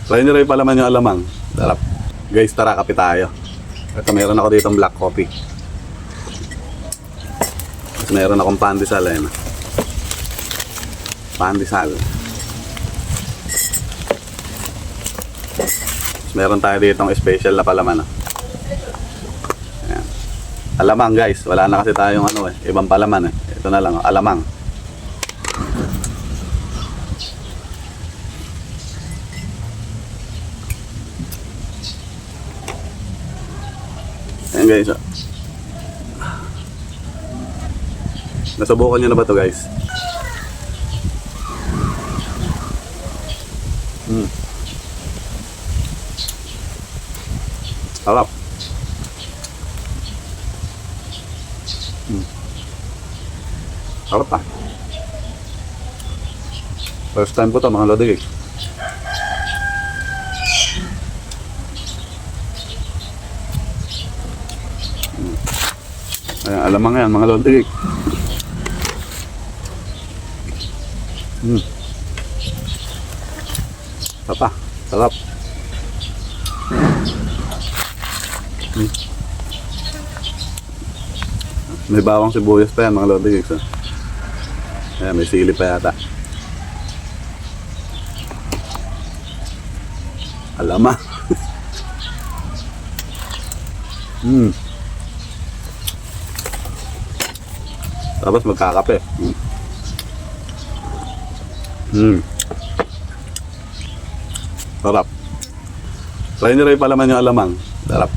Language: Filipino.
Try nyo rin palaman yung alamang. Sarap. Guys, tara, kape tayo. Ito, meron ako ditong black coffee. Tapos meron akong pandesal. Ayun. Pandesal. Tapos meron tayo ditong special na palaman. Ayan. Alamang guys. Wala na kasi tayong ibang palaman. Ito na lang, alamang. Ayan guys. Nasubukan nyo na ba ito guys? Sarap. Sarap pa. First time ko ito mga lodi. Ayan, alamang yan mga lodi. Sarap pa. Sarap. May bawang sibuyas pa yan mga lodi. Ayan, may sili pa yata. Alamang. Tapos magkakape. Sarap. Try nyo rin palaman yung alamang. Sarap.